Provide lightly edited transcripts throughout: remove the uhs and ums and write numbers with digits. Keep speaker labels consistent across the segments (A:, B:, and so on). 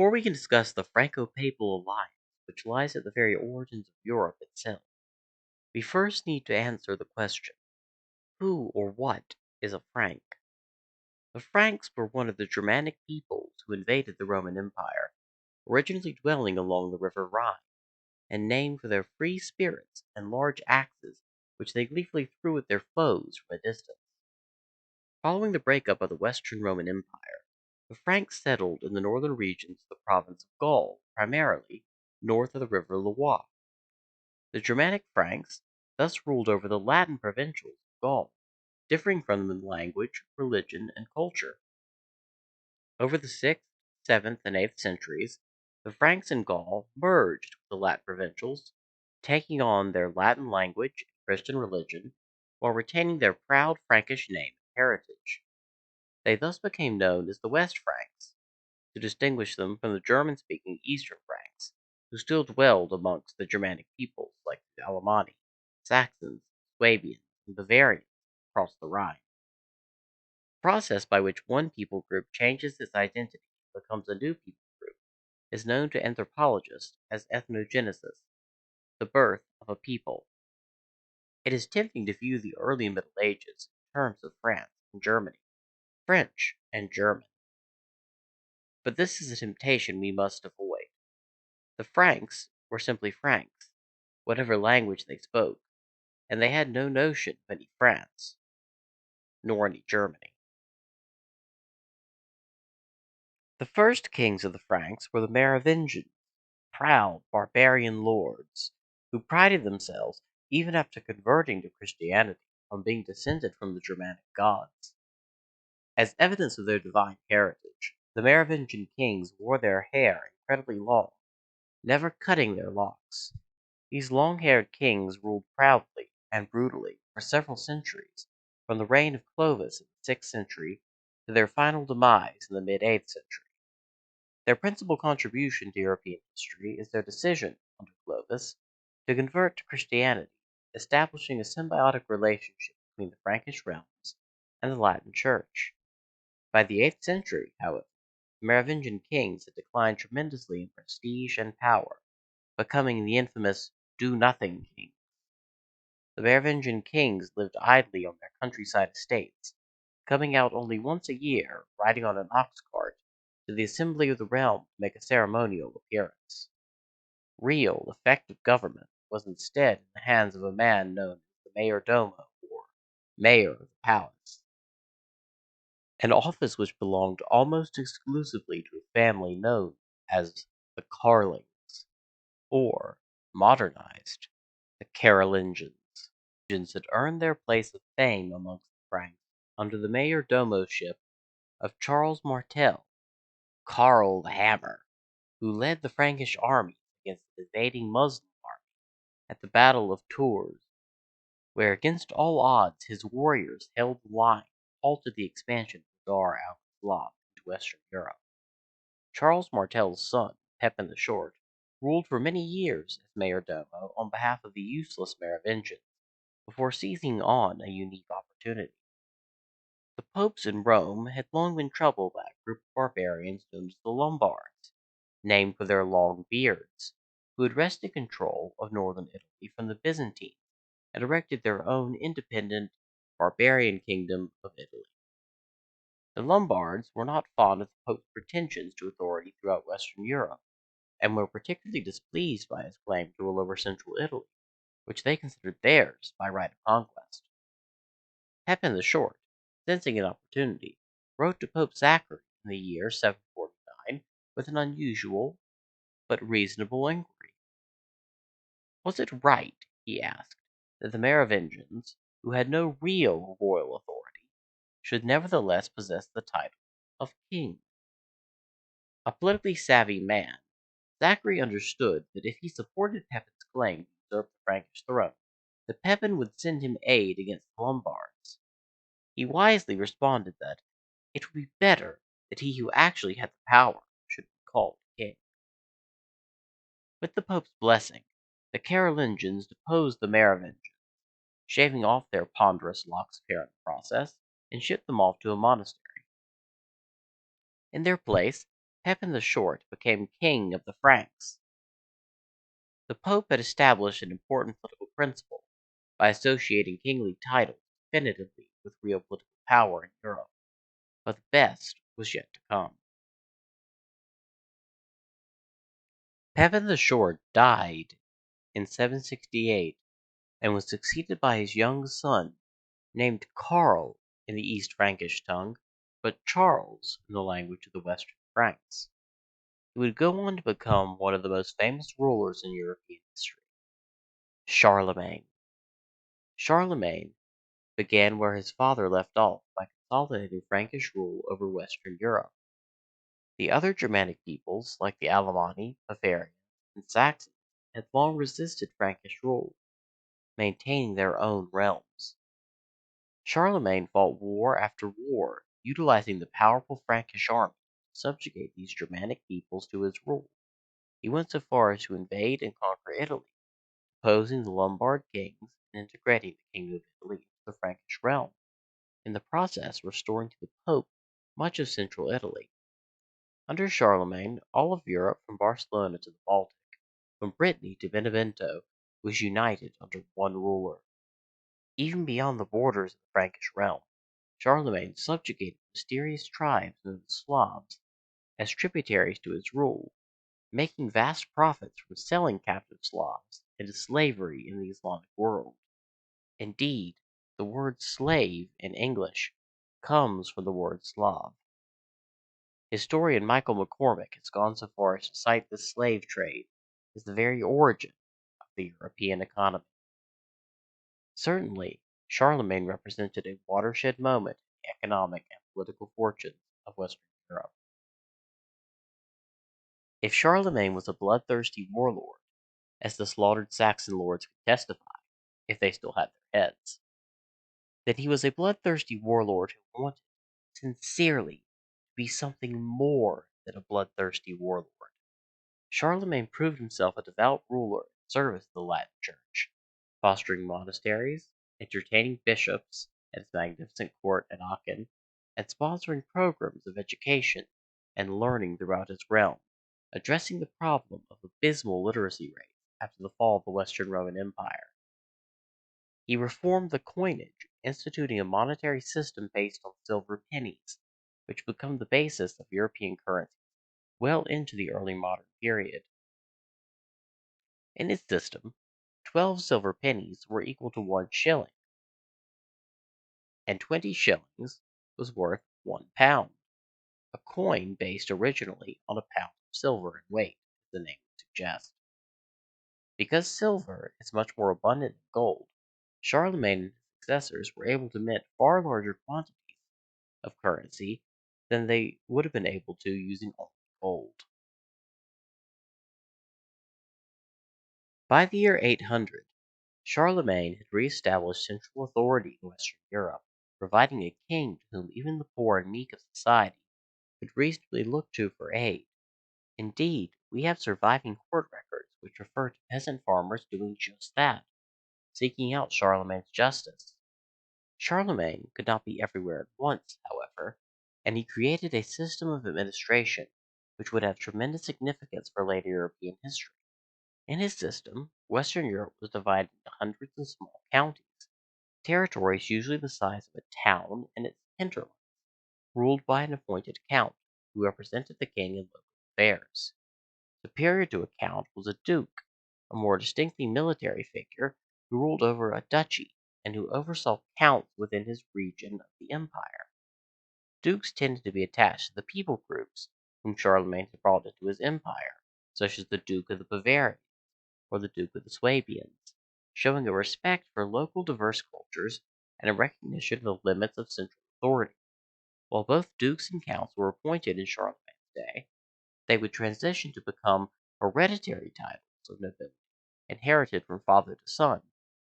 A: Before we can discuss the Franco-Papal alliance, which lies at the very origins of Europe itself, we first need to answer the question, who or what is a Frank? The Franks were one of the Germanic peoples who invaded the Roman Empire, originally dwelling along the river Rhine, and named for their free spirits and large axes which they gleefully threw at their foes from a distance. Following the breakup of the Western Roman Empire, the Franks settled in the northern regions of the province of Gaul, primarily north of the river Loire. The Germanic Franks thus ruled over the Latin provincials of Gaul, differing from them in language, religion, and culture. Over the 6th, 7th, and 8th centuries, the Franks in Gaul merged with the Latin provincials, taking on their Latin language and Christian religion, while retaining their proud Frankish name and heritage. They thus became known as the West Franks, to distinguish them from the German-speaking Eastern Franks, who still dwelled amongst the Germanic peoples like the Alemanni, Saxons, Swabians, and Bavarians across the Rhine. The process by which one people group changes its identity and becomes a new people group is known to anthropologists as ethnogenesis, the birth of a people. It is tempting to view the early Middle Ages in terms of France and Germany, French and German. But this is a temptation we must avoid. The Franks were simply Franks, whatever language they spoke, and they had no notion of any France, nor any Germany. The first kings of the Franks were the Merovingians, proud barbarian lords, who prided themselves, even after converting to Christianity, on being descended from the Germanic gods. As evidence of their divine heritage, the Merovingian kings wore their hair incredibly long, never cutting their locks. These long-haired kings ruled proudly and brutally for several centuries, from the reign of Clovis in the 6th century to their final demise in the mid-8th century. Their principal contribution to European history is their decision, under Clovis, to convert to Christianity, establishing a symbiotic relationship between the Frankish realms and the Latin Church. By the 8th century, however, the Merovingian kings had declined tremendously in prestige and power, becoming the infamous do-nothing kings. The Merovingian kings lived idly on their countryside estates, coming out only once a year, riding on an ox cart, to the assembly of the realm to make a ceremonial appearance. Real, effective government was instead in the hands of a man known as the mayor domo, or mayor of the palace, an office which belonged almost exclusively to a family known as the Carlings, or, modernized, the Carolingians. The Carolingians had earned their place of fame amongst the Franks under the mayor domoship of Charles Martel, Karl the Hammer, who led the Frankish army against the invading Muslim army at the Battle of Tours, where against all odds his warriors held the line and halted the expansion of Tsar al-Islam into Western Europe. Charles Martel's son, Pepin the Short, ruled for many years as mayor domo on behalf of the useless Merovingians, before seizing on a unique opportunity. The popes in Rome had long been troubled by a group of barbarians known as the Lombards, named for their long beards, who had wrested control of northern Italy from the Byzantines and erected their own independent barbarian kingdom of Italy. The Lombards were not fond of the Pope's pretensions to authority throughout Western Europe, and were particularly displeased by his claim to rule over central Italy, which they considered theirs by right of conquest. Pepin the Short, sensing an opportunity, wrote to Pope Zachary in the year 749 with an unusual but reasonable inquiry. Was it right, he asked, that the Merovingians, who had no real royal authority, should nevertheless possess the title of king? A politically savvy man, Zachary understood that if he supported Pepin's claim to usurp the Frankish throne, that Pepin would send him aid against the Lombards. He wisely responded that it would be better that he who actually had the power should be called king. With the Pope's blessing, the Carolingians deposed the Merovingians, shaving off their ponderous locks of hair in the process, and shipped them off to a monastery. In their place, Pepin the Short became king of the Franks. The Pope had established an important political principle by associating kingly titles definitively with real political power in Europe, but the best was yet to come. Pepin the Short died in 768 and was succeeded by his young son, named Karl in the East Frankish tongue, but Charles in the language of the Western Franks. He would go on to become one of the most famous rulers in European history, Charlemagne. Charlemagne began where his father left off by consolidating Frankish rule over Western Europe. The other Germanic peoples, like the Alemanni, Bavarians, and Saxons, had long resisted Frankish rule, maintaining their own realms. Charlemagne fought war after war, utilizing the powerful Frankish army to subjugate these Germanic peoples to his rule. He went so far as to invade and conquer Italy, opposing the Lombard kings and integrating the Kingdom of Italy into the Frankish realm, in the process restoring to the Pope much of central Italy. Under Charlemagne, all of Europe from Barcelona to the Baltic, from Brittany to Benevento, was united under one ruler. Even beyond the borders of the Frankish realm, Charlemagne subjugated mysterious tribes known as Slavs as tributaries to his rule, making vast profits from selling captive Slavs into slavery in the Islamic world. Indeed, the word slave in English comes from the word Slav. Historian Michael McCormick has gone so far as to cite the slave trade as the very origin of the European economy. Certainly, Charlemagne represented a watershed moment in the economic and political fortunes of Western Europe. If Charlemagne was a bloodthirsty warlord, as the slaughtered Saxon lords could testify, if they still had their heads, then he was a bloodthirsty warlord who wanted sincerely to be something more than a bloodthirsty warlord. Charlemagne proved himself a devout ruler in service to the Latin Church, fostering monasteries, entertaining bishops at his magnificent court at Aachen, and sponsoring programs of education and learning throughout his realm, addressing the problem of abysmal literacy rates after the fall of the Western Roman Empire. He reformed the coinage, instituting a monetary system based on silver pennies, which became the basis of European currencies well into the early modern period. In his system, 12 silver pennies were equal to 1 shilling, and 20 shillings was worth 1 pound, a coin based originally on a pound of silver in weight, as the name would suggest. Because silver is much more abundant than gold, Charlemagne and his successors were able to mint far larger quantities of currency than they would have been able to using only gold. By the year 800, Charlemagne had re-established central authority in Western Europe, providing a king to whom even the poor and meek of society could reasonably look to for aid. Indeed, we have surviving court records which refer to peasant farmers doing just that, seeking out Charlemagne's justice. Charlemagne could not be everywhere at once, however, and he created a system of administration which would have tremendous significance for later European history. In his system, Western Europe was divided into hundreds of small counties, territories usually the size of a town and its hinterlands, ruled by an appointed count, who represented the king in local affairs. Superior to a count was a duke, a more distinctly military figure who ruled over a duchy and who oversaw counts within his region of the empire. Dukes tended to be attached to the people groups whom Charlemagne had brought into his empire, such as the Duke of the Bavarians or the Duke of the Swabians, showing a respect for local diverse cultures and a recognition of the limits of central authority. While both dukes and counts were appointed in Charlemagne's day, they would transition to become hereditary titles of nobility, inherited from father to son,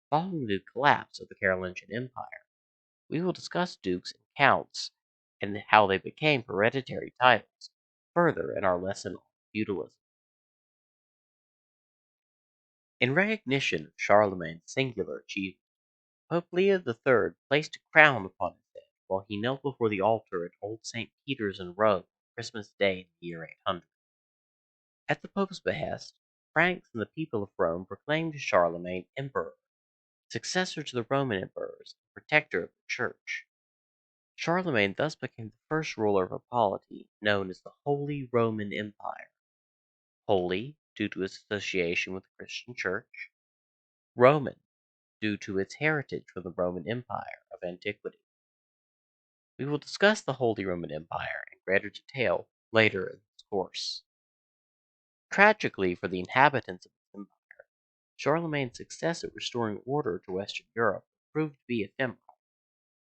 A: following the collapse of the Carolingian Empire. We will discuss dukes and counts and how they became hereditary titles further in our lesson on feudalism. In recognition of Charlemagne's singular achievement, Pope Leo III placed a crown upon his head while he knelt before the altar at Old St. Peter's in Rome Christmas Day in the year 800. At the Pope's behest, Franks and the people of Rome proclaimed Charlemagne emperor, successor to the Roman emperors, and protector of the Church. Charlemagne thus became the first ruler of a polity known as the Holy Roman Empire. Holy, due to its association with the Christian Church; Roman, due to its heritage from the Roman Empire of antiquity. We will discuss the Holy Roman Empire in greater detail later in this course. Tragically for the inhabitants of the empire, Charlemagne's success at restoring order to Western Europe proved to be ephemeral.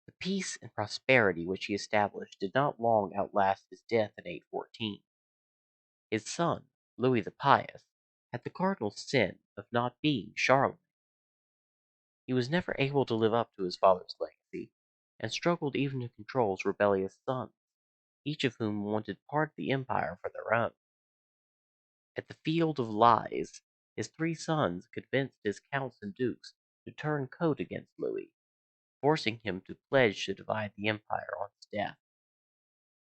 A: The peace and prosperity which he established did not long outlast his death in 814. His son, Louis the Pious, had the cardinal sin of not being Charlemagne. He was never able to live up to his father's legacy, and struggled even to control his rebellious sons, each of whom wanted part of the empire for their own. At the Field of Lies, his three sons convinced his counts and dukes to turn coat against Louis, forcing him to pledge to divide the empire on his death.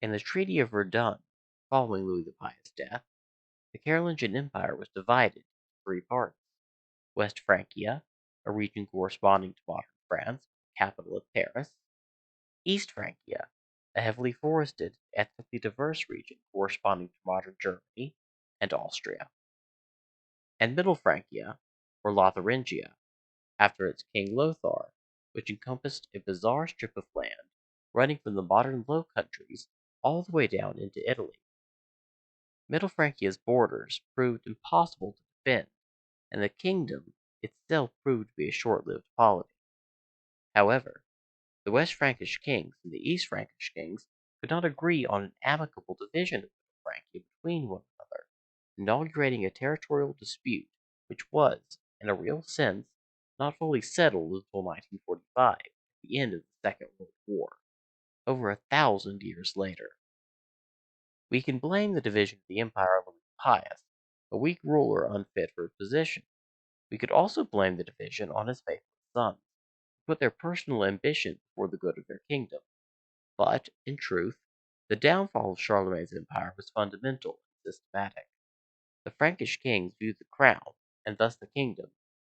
A: In the Treaty of Verdun, following Louis the Pious' death, the Carolingian Empire was divided into three parts: West Francia, a region corresponding to modern France, capital of Paris; East Francia, a heavily forested, ethnically diverse region corresponding to modern Germany and Austria; and Middle Francia, or Lotharingia, after its king Lothar, which encompassed a bizarre strip of land running from the modern Low Countries all the way down into Italy. Middle Francia's borders proved impossible to defend, and the kingdom itself proved to be a short-lived polity. However, the West Frankish kings and the East Frankish kings could not agree on an amicable division of Middle Francia between one another, inaugurating a territorial dispute which was, in a real sense, not fully settled until 1945, at the end of the Second World War, over 1,000 years later. We can blame the division of the empire on Louis the Pious, a weak ruler unfit for his position. We could also blame the division on his faithless sons, who put their personal ambition before the good of their kingdom. But, in truth, the downfall of Charlemagne's empire was fundamental and systematic. The Frankish kings viewed the crown, and thus the kingdom,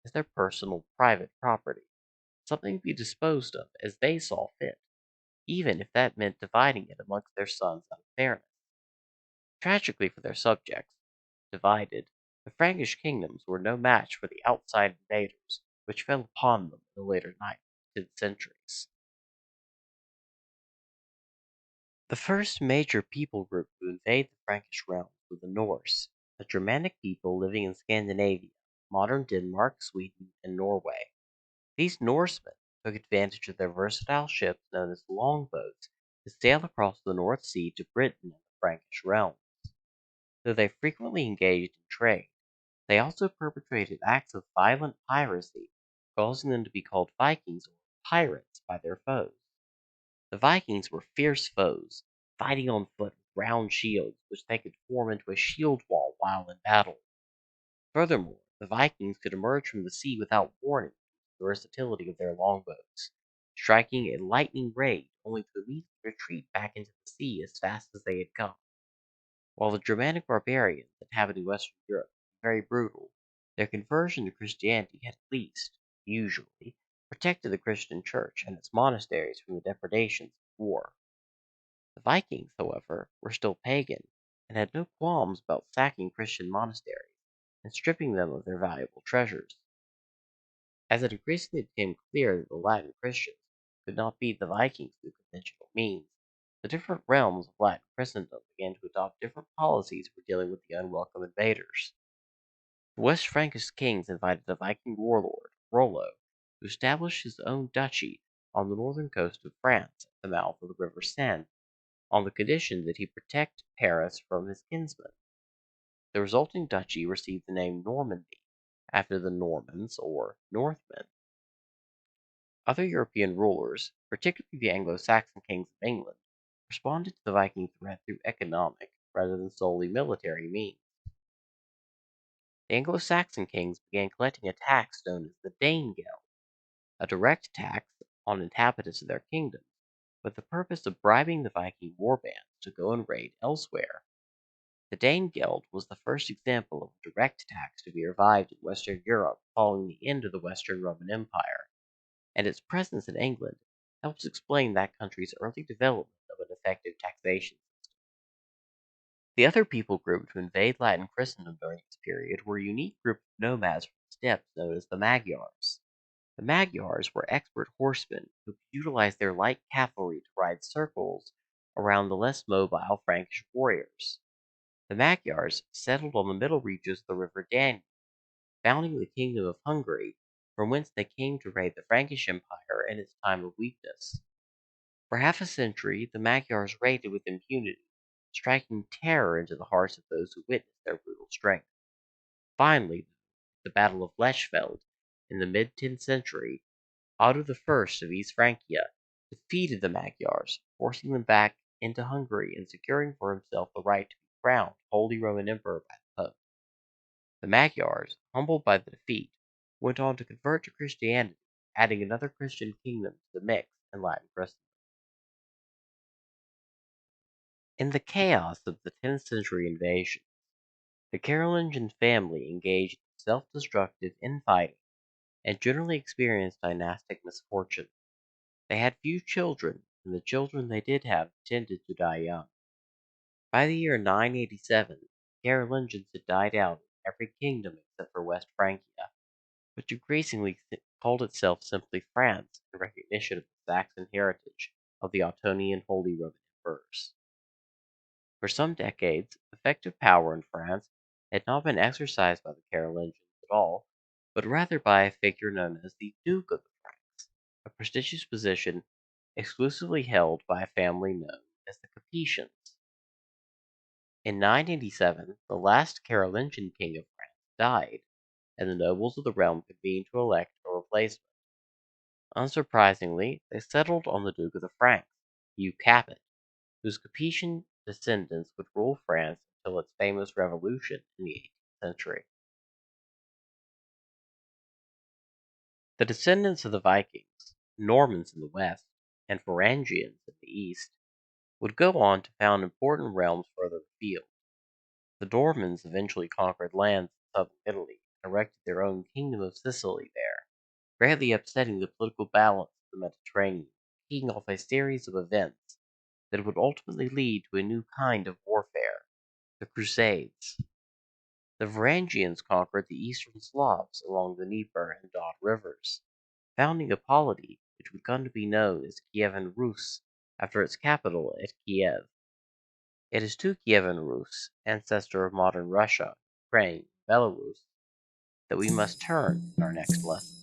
A: as their personal, private property, something to be disposed of as they saw fit, even if that meant dividing it amongst their sons out of fairness. Tragically for their subjects, divided, the Frankish kingdoms were no match for the outside invaders which fell upon them in the later 9th and 10th centuries. The first major people group to invade the Frankish realm were the Norse, a Germanic people living in Scandinavia, modern Denmark, Sweden, and Norway. These Norsemen took advantage of their versatile ships known as longboats to sail across the North Sea to Britain and the Frankish realm. Though they frequently engaged in trade, they also perpetrated acts of violent piracy, causing them to be called Vikings or pirates by their foes. The Vikings were fierce foes, fighting on foot with round shields, which they could form into a shield wall while in battle. Furthermore, the Vikings could emerge from the sea without warning due to the versatility of their longboats, striking a lightning raid only to immediately retreat back into the sea as fast as they had come. While the Germanic barbarians inhabiting Western Europe were very brutal, their conversion to Christianity had at least, usually, protected the Christian Church and its monasteries from the depredations of war. The Vikings, however, were still pagan, and had no qualms about sacking Christian monasteries and stripping them of their valuable treasures. As it increasingly became clear that the Latin Christians could not beat the Vikings through conventional means, the different realms of Latin Christendom began to adopt different policies for dealing with the unwelcome invaders. The West Frankish kings invited the Viking warlord, Rollo, to establish his own duchy on the northern coast of France at the mouth of the river Seine, on the condition that he protect Paris from his kinsmen. The resulting duchy received the name Normandy, after the Normans, or Northmen. Other European rulers, particularly the Anglo-Saxon kings of England, responded to the Viking threat through economic rather than solely military means. The Anglo-Saxon kings began collecting a tax known as the Danegeld, a direct tax on inhabitants of their kingdoms, with the purpose of bribing the Viking warbands to go and raid elsewhere. The Danegeld was the first example of a direct tax to be revived in Western Europe following the end of the Western Roman Empire, and its presence in England helps explain that country's early development of an effective taxation. The other people group to invade Latin Christendom during this period were a unique group of nomads from the steppes known as the Magyars. The Magyars were expert horsemen who could utilize their light cavalry to ride circles around the less mobile Frankish warriors. The Magyars settled on the middle reaches of the river Danube, founding the Kingdom of Hungary, from whence they came to raid the Frankish Empire in its time of weakness. For half a century, the Magyars raided with impunity, striking terror into the hearts of those who witnessed their brutal strength. Finally, the Battle of Lechfeld in the mid-10th century, Otto I of East Francia defeated the Magyars, forcing them back into Hungary and securing for himself the right to be crowned Holy Roman Emperor by the Pope. The Magyars, humbled by the defeat, went on to convert to Christianity, adding another Christian kingdom to the mix in Latin Christendom. In the chaos of the 10th century invasion, the Carolingian family engaged in self-destructive infighting and generally experienced dynastic misfortune. They had few children, and the children they did have tended to die young. By the year 987, the Carolingians had died out in every kingdom except for West Francia, which increasingly called itself simply France in recognition of the Saxon heritage of the Ottonian Holy Roman Emperors. For some decades, effective power in France had not been exercised by the Carolingians at all, but rather by a figure known as the Duke of the Franks, a prestigious position exclusively held by a family known as the Capetians. In 987, the last Carolingian king of France died, and the nobles of the realm convened to elect a replacement. Unsurprisingly, they settled on the Duke of the Franks, Hugh Capet, whose Capetian descendants would rule France until its famous revolution in the 18th century. The descendants of the Vikings, Normans in the west, and Varangians in the east, would go on to found important realms further afield. The Normans eventually conquered lands in southern Italy and erected their own kingdom of Sicily there, greatly upsetting the political balance of the Mediterranean, kicking off a series of events that would ultimately lead to a new kind of warfare, the Crusades. The Varangians conquered the eastern Slavs along the Dnieper and Don rivers, founding a polity which would come to be known as Kievan Rus after its capital at Kiev. It is to Kievan Rus, ancestor of modern Russia, Ukraine, Belarus, that we must turn in our next lesson.